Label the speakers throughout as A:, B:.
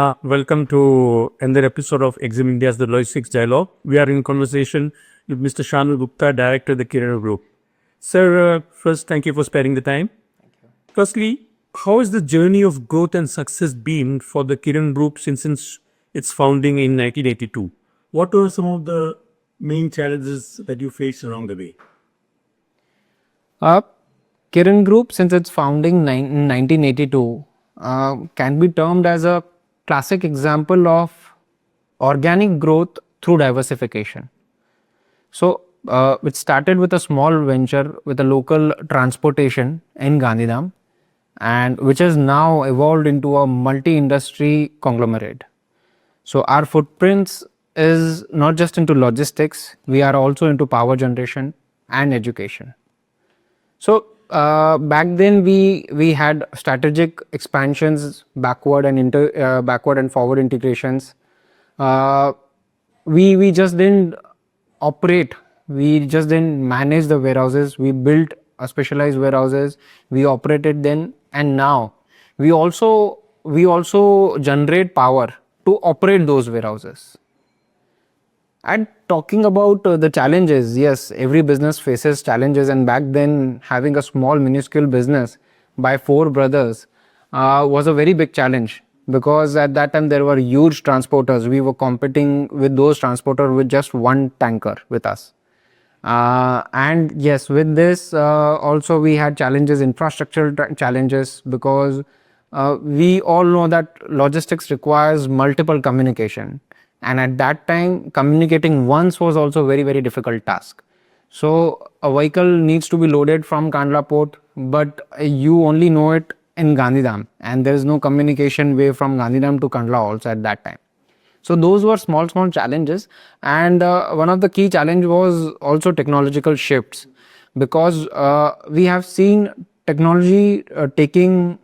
A: Welcome to another episode of Exim India's The Logistics Dialogue. We are in conversation with Mr. Shanu Gupta, Director of the Kiran Group. Sir, first, thank you for sparing the time. Firstly, how has the journey of growth and success been for the Kiran Group since its founding in 1982? What were some of the main challenges that you faced along the way?
B: Uh, Kiran Group, since its founding in 1982, can be termed as a classic example of organic growth through diversification. So, it started with a small venture with a local transportation in Gandhidham, and which has now evolved into a multi-industry conglomerate. So, our footprints is not just into logistics; we are also into power generation and education. So back then we had strategic expansions, backward and forward integrations. Uh, we just didn't operate. We just didn't manage the warehouses. We built a specialized warehouses. We operated then and now. We also generate power to operate those warehouses. And talking about the challenges, yes, every business faces challenges, and back then, having a small, minuscule business by four brothers was a very big challenge because at that time there were huge transporters. We were competing with those transporters with just one tanker with us. And yes, with this also we had challenges, infrastructural challenges, because we all know that logistics requires multiple communication, and at that time communicating once was also very difficult task. So a vehicle needs to be loaded from Kandla port, but you only know it in Gandhidham, and there is no communication way from Gandhidham to Kandla also at that time. So those were small challenges, and one of the key challenge was also technological shifts, because we have seen technology taking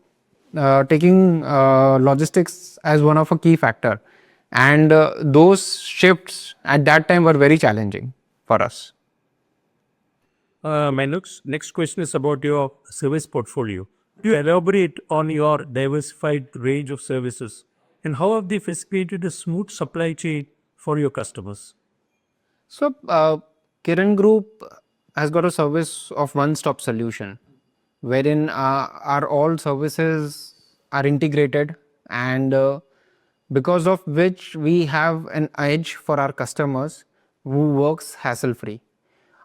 B: logistics as one of a key factor, and those shifts at that time were very challenging for us.
A: My next question is about your service portfolio. Do you elaborate on your diversified range of services and how have they facilitated a smooth supply chain for your customers?
B: So, Kiran Group has got a service of one-stop solution, wherein our all services are integrated, and because of which we have an edge for our customers who works hassle-free.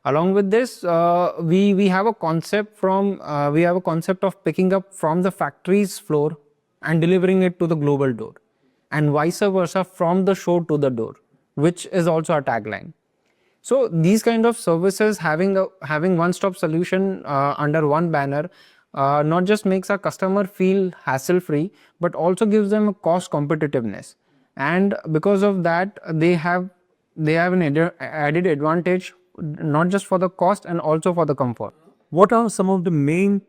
B: Along with this, we have a concept of picking up from the factory's floor and delivering it to the global door, and vice versa from the shore to the door, which is also our tagline. So these kind of services, having one-stop solution under one banner, not just makes our customer feel hassle-free, but also gives them a cost competitiveness. And because of that, they have an added advantage, not just for the cost and also for the comfort.
A: What are some of the main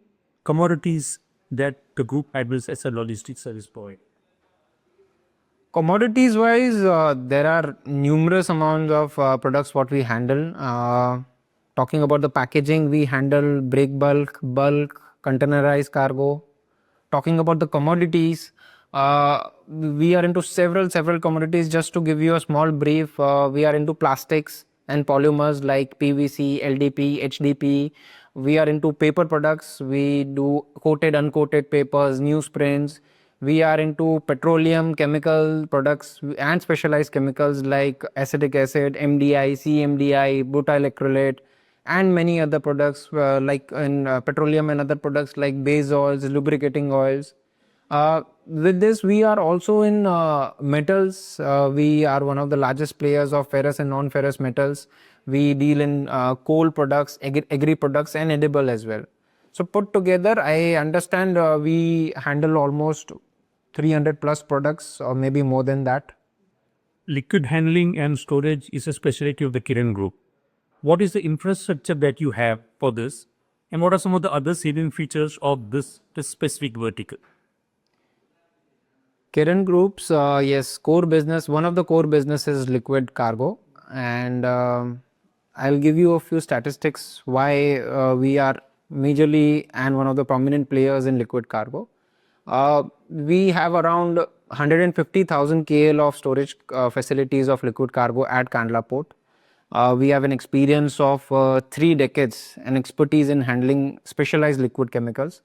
A: commodities that the group handles as a logistics service provider?
B: Commodities wise, there are numerous amounts of products what we handle. Talking about the packaging, we handle break bulk, containerized cargo. Talking about the commodities, we are into several commodities. Just to give you a small brief, we are into plastics and polymers like PVC, LDP, HDP. We are into paper products. We do coated, uncoated papers, newsprints. We are into petroleum chemical products and specialized chemicals like acetic acid, MDI, CMDI, butyl acrylate, and many other products like in petroleum and other products like base oils, lubricating oils. With this, we are also in metals. We are one of the largest players of ferrous and non-ferrous metals. We deal in coal products, agri products, and edible as well. So put together, I understand we handle almost 300 plus products, or maybe more than that.
A: Liquid handling and storage is a specialty of the Kiran Group. What is the infrastructure that you have for this? And what are some of the other salient features of this specific vertical?
B: Kiran Group's yes, core business. One of the core business is liquid cargo, and I'll give you a few statistics why we are majorly and one of the prominent players in liquid cargo. We have around 150,000 KL of storage facilities of liquid cargo at Kandla port. We have an experience of 3 decades and expertise in handling specialized liquid chemicals.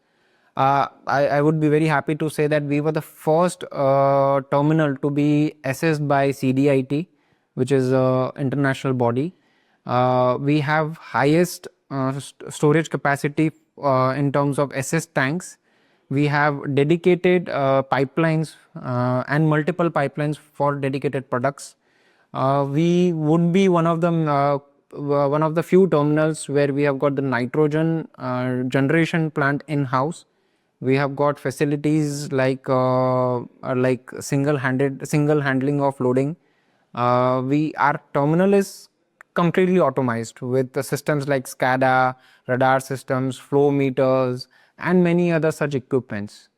B: I would be very happy to say that we were the first terminal to be assessed by CDIT, which is an international body. We have highest storage capacity in terms of SS tanks. We have dedicated pipelines and multiple pipelines for dedicated products. We would be one of the few terminals where we have got the nitrogen generation plant in house. We have got facilities like single handling of loading. Our terminal is completely automated with the systems like SCADA, radar systems, flow meters, and many other such equipments.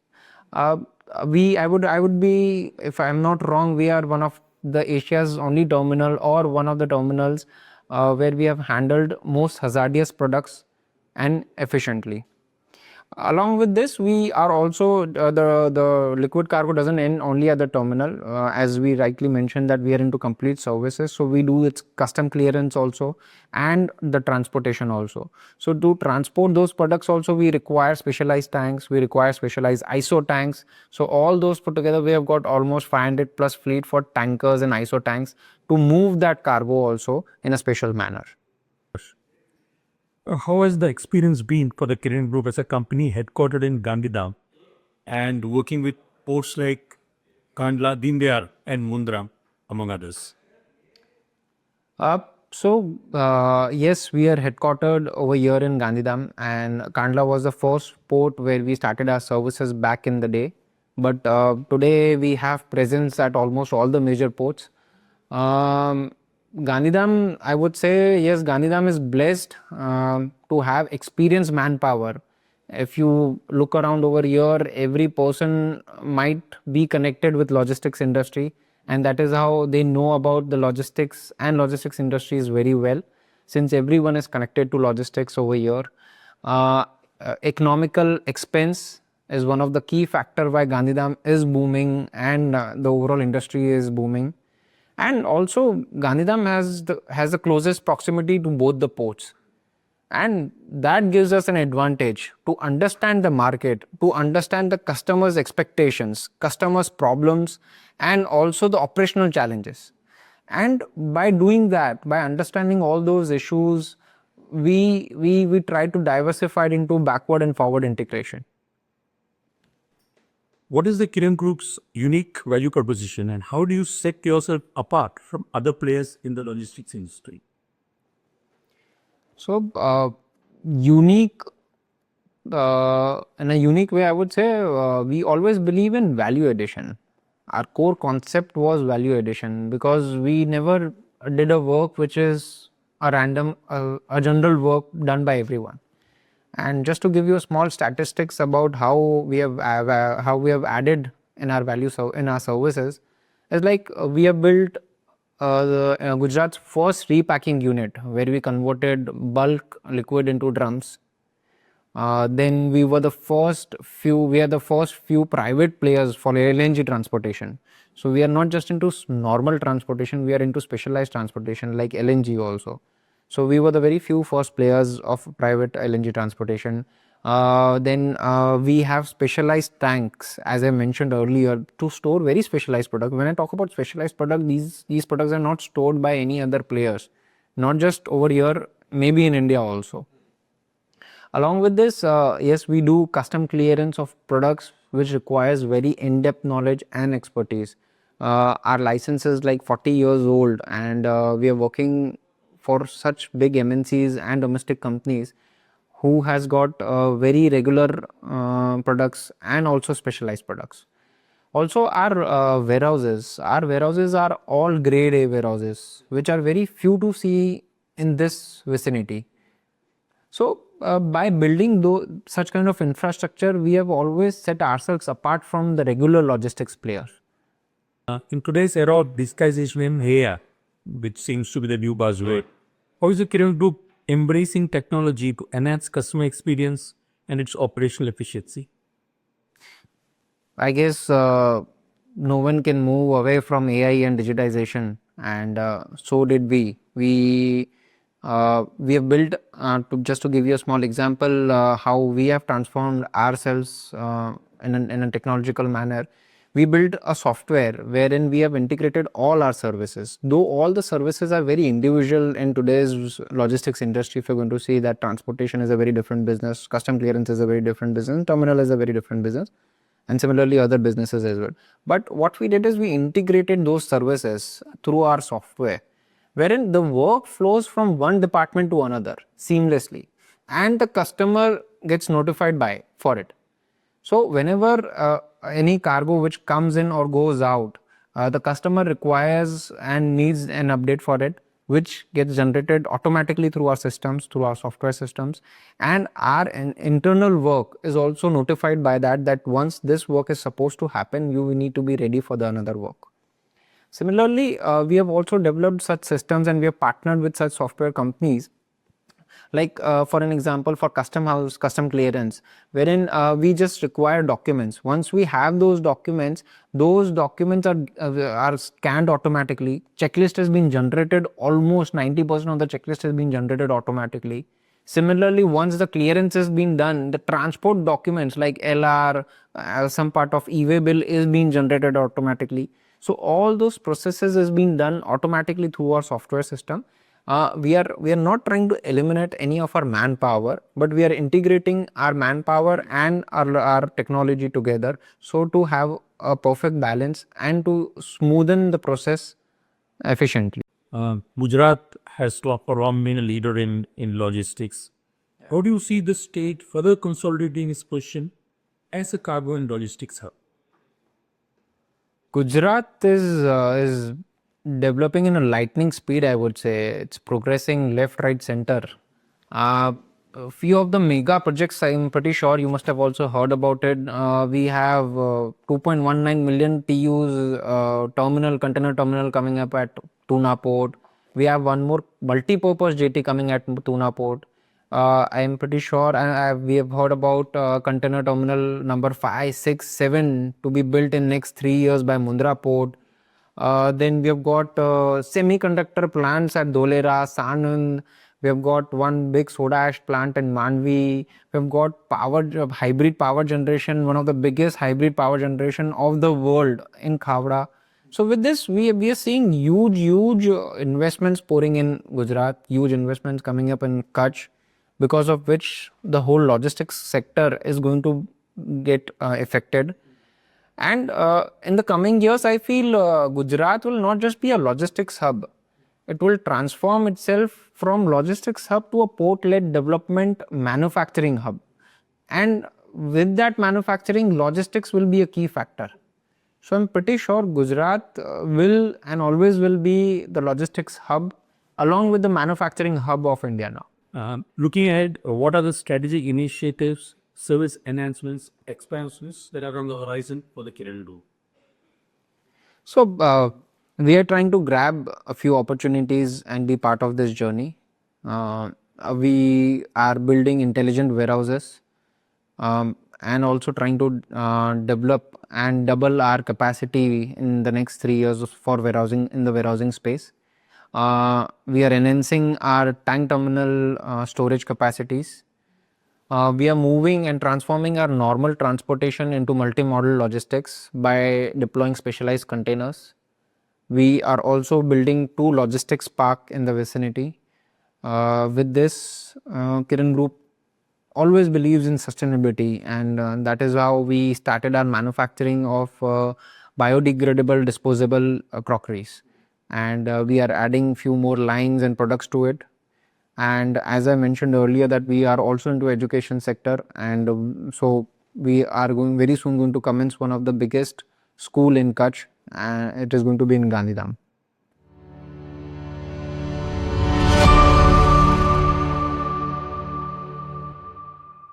B: Uh, I would be, if I'm not wrong, we are one of the Asia's only terminal or one of the terminals where we have handled most hazardous products and efficiently. Along with this, we are also the liquid cargo doesn't end only at the terminal. As we rightly mentioned that we are into complete services, so we do its custom clearance also and the transportation also. So to transport those products also we require specialized tanks, we require specialized ISO tanks. So all those put together we have got almost 500 plus fleet for tankers and ISO tanks to move that cargo also in a special manner.
A: How has the experience been for the Kiran Group as a company headquartered in Gandhidham and working with ports like Kandla, Dindiyal and Mundra, among others?
B: Yes, we are headquartered over here in Gandhidham, and Kandla was the first port where we started our services back in the day. But today we have presence at almost all the major ports. Gandhidham, I would say, yes, Gandhidham is blessed to have experienced manpower. If you look around over here, every person might be connected with logistics industry, and that is how they know about the logistics and logistics industries very well, since everyone is connected to logistics over here. Economical expense is one of the key factor why Gandhidham is booming and the overall industry is booming. And also Gandhidham has the closest proximity to both the ports, and that gives us an advantage to understand the market, to understand the customers expectations, customers problems, and also the operational challenges. And by doing that, by understanding all those issues, we try to diversify it into backward and forward integration.
A: What is the Kiran Group's unique value proposition and how do you set yourself apart from other players in the logistics industry?
B: So, unique in a unique way, I would say we always believe in value addition. Our core concept was value addition because we never did a work which is a random, a general work done by everyone. And just to give you a small statistics about how we have added in our value in our services, is like we have built Gujarat's first repacking unit where we converted bulk liquid into drums. Then we are the first few private players for LNG transportation. So we are not just into normal transportation, we are into specialized transportation like LNG also. So we were the very few first players of private LNG transportation. Then we have specialized tanks, as I mentioned earlier, to store very specialized product. When I talk about specialized product, these products are not stored by any other players, not just over here, maybe in India also. Along with this, yes, we do custom clearance of products which requires very in-depth knowledge and expertise. Our license is like 40 years old, and we are working for such big MNCs and domestic companies who has got very regular products and also specialized products. Also, our warehouses are all grade A warehouses, which are very few to see in this vicinity. So, by building such kind of infrastructure, we have always set ourselves apart from the regular logistics players.
A: In today's era of disguisation in AI, which seems to be the new buzzword, how is the Kiran Group embracing technology to enhance customer experience and its operational efficiency?
B: I guess no one can move away from AI and digitization, and so did we. We have built, just to give you a small example, how we have transformed ourselves in a technological manner. We built a software wherein we have integrated all our services. Though all the services are very individual in today's logistics industry, if you're going to see that transportation is a very different business, custom clearance is a very different business, terminal is a very different business, and similarly other businesses as well. But what we did is we integrated those services through our software, wherein the work flows from one department to another seamlessly, and the customer gets notified for it. So whenever any cargo which comes in or goes out, the customer requires and needs an update for it, which gets generated automatically through our systems, through our software systems, and our internal work is also notified by that once this work is supposed to happen, you need to be ready for the another work. Similarly, we have also developed such systems and we have partnered with such software companies, like for an example, for custom house, custom clearance, wherein we just require documents. Once we have those documents are scanned automatically. Checklist has been generated, almost 90% of the checklist has been generated automatically. Similarly, once the clearance has been done, the transport documents like LR, some part of e-way bill is being generated automatically. So all those processes is being done automatically through our software system. We are not trying to eliminate any of our manpower, but we are integrating our manpower and our technology together, so to have a perfect balance and to smoothen the process efficiently.
A: Gujarat has to offer been a leader in logistics. How do you see the state further consolidating its position as a cargo and logistics hub?
B: Gujarat is developing in a lightning speed, I would say. It's progressing left, right, center. A few of the mega projects, I'm pretty sure you must have also heard about it. We have 2.19 million TUs container terminal coming up at Tuna Port. We have one more multi-purpose jetty coming at Tuna Port. I am pretty sure, and we have heard about container terminal number 5, 6, 7 to be built in next 3 years by Mundra Port. Then we have got semiconductor plants at Dholera, Sanand. We have got one big soda ash plant in Manvi. We have got hybrid power generation, one of the biggest hybrid power generation of the world in Khavda. So with this, we are seeing huge investments pouring in Gujarat, huge investments coming up in Kutch, because of which the whole logistics sector is going to get affected. And in the coming years, I feel Gujarat will not just be a logistics hub. It will transform itself from logistics hub to a port-led development manufacturing hub. And with that manufacturing, logistics will be a key factor. So I'm pretty sure Gujarat will and always will be the logistics hub along with the manufacturing hub of India now.
A: Looking ahead, what are the strategic initiatives, service enhancements, expansions that are on the horizon for the Kiran Group?
B: So we are trying to grab a few opportunities and be part of this journey. We are building intelligent warehouses and also trying to develop and double our capacity in the next 3 years for warehousing in the warehousing space. We are enhancing our tank terminal storage capacities. We are moving and transforming our normal transportation into multimodal logistics by deploying specialized containers. We are also building 2 logistics park in the vicinity. With this, Kiran Group always believes in sustainability, and that is how we started our manufacturing of biodegradable disposable crockeries. And we are adding few more lines and products to it. And as I mentioned earlier, that we are also into education sector, and so we are very soon going to commence one of the biggest school in Kutch. It is going to be in Gandhidham.